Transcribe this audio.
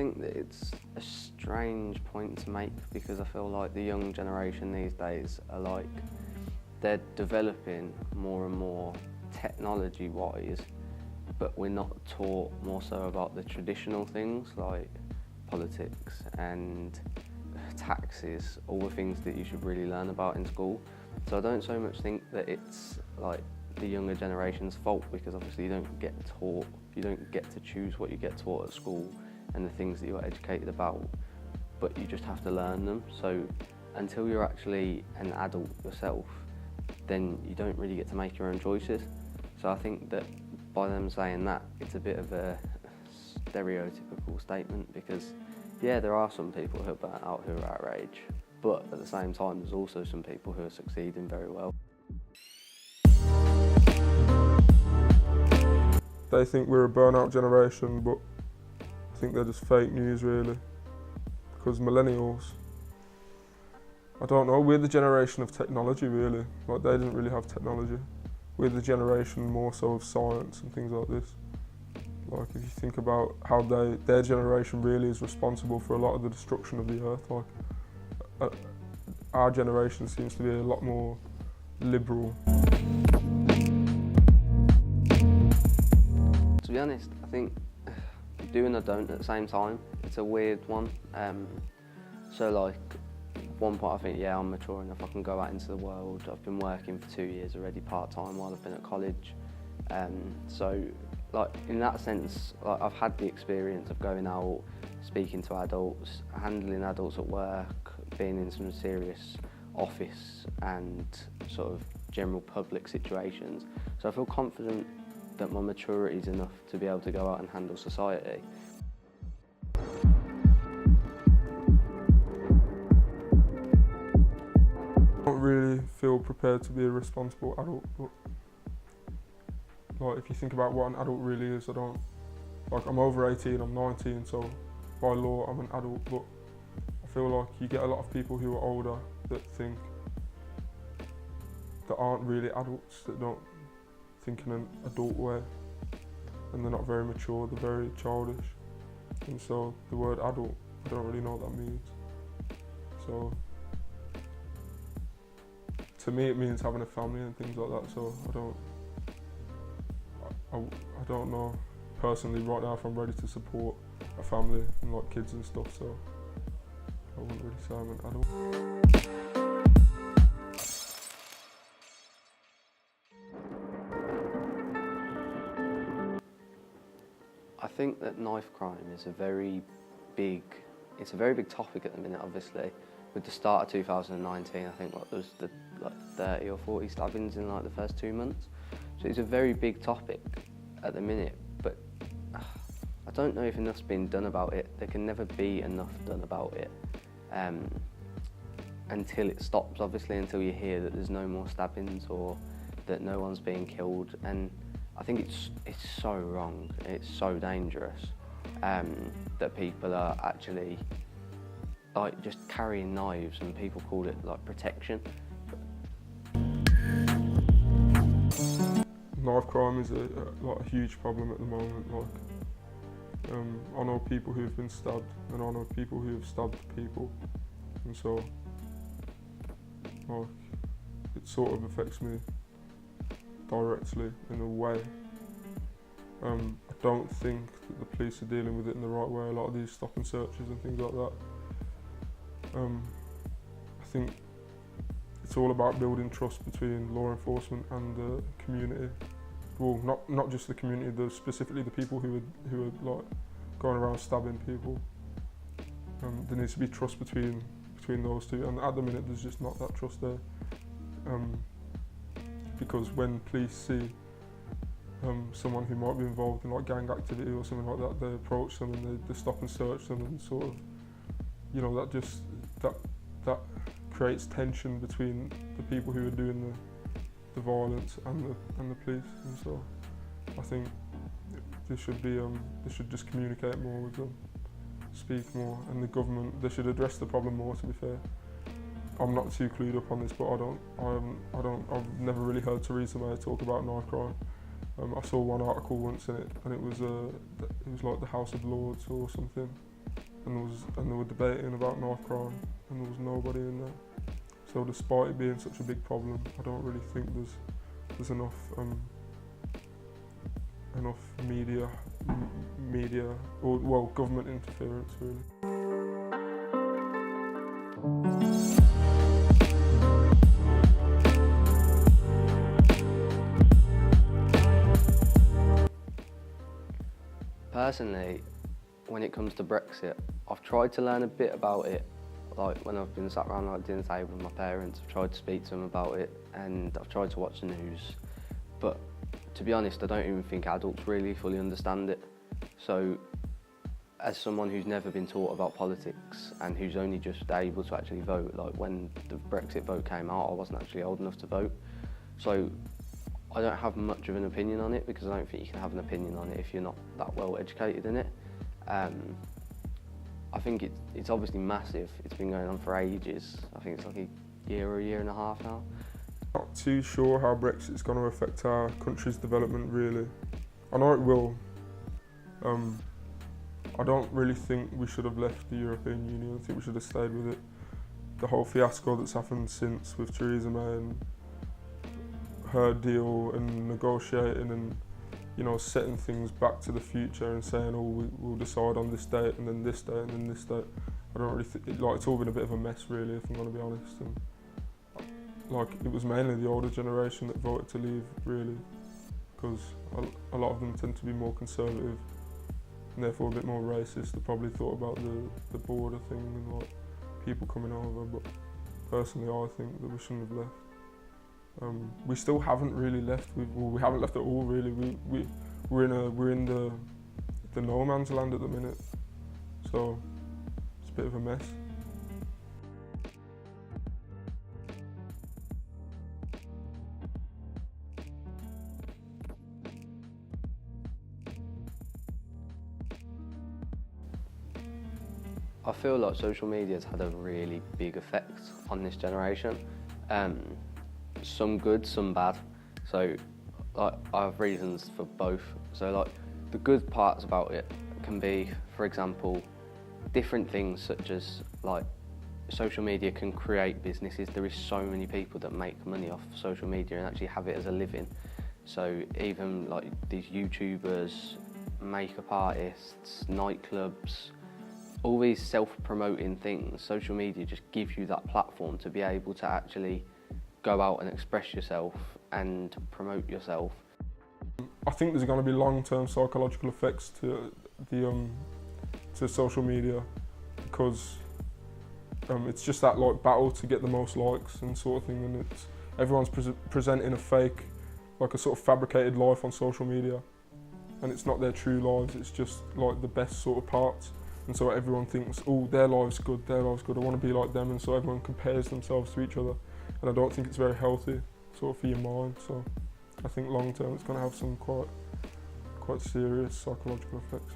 think that it's a strange point to make because I feel like the young generation these days are like, they're developing more and more technology-wise, but we're not taught more so about the traditional things like politics and taxes, all the things that you should really learn about in school. So I don't so much think that it's like the younger generation's fault, because obviously you don't get to choose what you get taught at school and the things that you're educated about, but you just have to learn them. So until you're actually an adult yourself, then you don't really get to make your own choices. So I think that by them saying that, it's a bit of a stereotypical statement, because yeah, there are some people who are burnt out who are our age, but at the same time there's also some people who are succeeding very well. They think we're a burnout generation, but I think they're just fake news really, because millennials, I don't know, we're the generation of technology really. Like, they didn't really have technology. We're the generation more so of science and things like this. Like, if you think about how their generation really is responsible for a lot of the destruction of the earth, like our generation seems to be a lot more liberal. To be honest, I think do and I don't at the same time. It's a weird one. So like, one point I think, yeah, I'm mature enough, I can go out into the world. I've been working for 2 years already part-time while I've been at college. So like, in that sense, like, I've had the experience of going out, speaking to adults, handling adults at work, being in some serious office and sort of general public situations. So I feel confident that my maturity is enough to be able to go out and handle society. I don't really feel prepared to be a responsible adult, but like, if you think about what an adult really is, I'm over 18, I'm 19, so by law I'm an adult, but I feel like you get a lot of people who are older that aren't really adults, that don't think in an adult way, and they're not very mature, they're very childish. And so the word adult, I don't really know what that means. So to me it means having a family and things like that, so I don't know personally right now if I'm ready to support a family and like kids and stuff, so I wouldn't really say I'm an adult. I think that knife crime is a very big topic at the minute, obviously. With the start of 2019, I think there was 30 or 40 stabbings in like the first 2 months. So it's a very big topic at the minute, but I don't know if enough's been done about it. There can never be enough done about it until it stops, obviously, until you hear that there's no more stabbings or that no one's being killed. And I think it's so wrong, it's so dangerous that people are actually like just carrying knives, and people call it like protection. Knife crime is a huge problem at the moment. Like, I know people who have been stabbed, and I know people who have stabbed people, and so like, it sort of affects me directly in a way. I don't think that the police are dealing with it in the right way. A lot of these stop and searches and things like that. I think it's all about building trust between law enforcement and the community. Well, not just the community, specifically the people who are like going around stabbing people. There needs to be trust between those two, and at the minute there's just not that trust there. Because when police see someone who might be involved in like gang activity or something like that, they approach them and they stop and search them, and sort of, you know, that creates tension between the people who are doing the violence and the police. And so I think they should just communicate more with them, speak more, and the government, they should address the problem more, to be fair. I'm not too clued up on this, but I've never really heard Theresa May talk about knife crime. I saw one article once in it, and it was like the House of Lords or something, and they were debating about knife crime, and there was nobody in there. So despite it being such a big problem, I don't really think there's enough media or government interference really. Personally, when it comes to Brexit, I've tried to learn a bit about it. Like when I've been sat around like dinner table with my parents, I've tried to speak to them about it, and I've tried to watch the news. But to be honest, I don't even think adults really fully understand it. So as someone who's never been taught about politics and who's only just able to actually vote, like when the Brexit vote came out, I wasn't actually old enough to vote. So I don't have much of an opinion on it, because I don't think you can have an opinion on it if you're not that well educated in it. I think it's obviously massive. It's been going on for ages. I think it's like a year or a year and a half now. Not too sure how Brexit's going to affect our country's development really. I know it will. I don't really think we should have left the European Union. I think we should have stayed with it. The whole fiasco that's happened since with Theresa May and her deal and negotiating and, you know, setting things back to the future and saying, oh, we'll decide on this date and then this date and then this date. I don't really think, like, it's all been a bit of a mess really, if I'm going to be honest. And like, it was mainly the older generation that voted to leave really, because a lot of them tend to be more conservative and therefore a bit more racist. They probably thought about the border thing and like people coming over, but personally I think that we shouldn't have left. We still haven't really left. We haven't left at all really. We're in the no man's land at the minute, so it's a bit of a mess. I feel like social media has had a really big effect on this generation. Some good, some bad. So like, I have reasons for both. So like, the good parts about it can be, for example, different things such as like social media can create businesses. There is so many people that make money off social media and actually have it as a living. So even like these YouTubers, makeup artists, nightclubs, all these self-promoting things, social media just gives you that platform to be able to actually go out and express yourself and promote yourself. I think there's going to be long-term psychological effects to social media, because it's just that like battle to get the most likes and sort of thing, and everyone's presenting a fake, like a sort of fabricated life on social media, and it's not their true lives. It's just like the best sort of parts, and so everyone thinks, oh, their life's good, I want to be like them, and so everyone compares themselves to each other. And I don't think it's very healthy sort of for your mind, so I think long term it's going to have some quite serious psychological effects.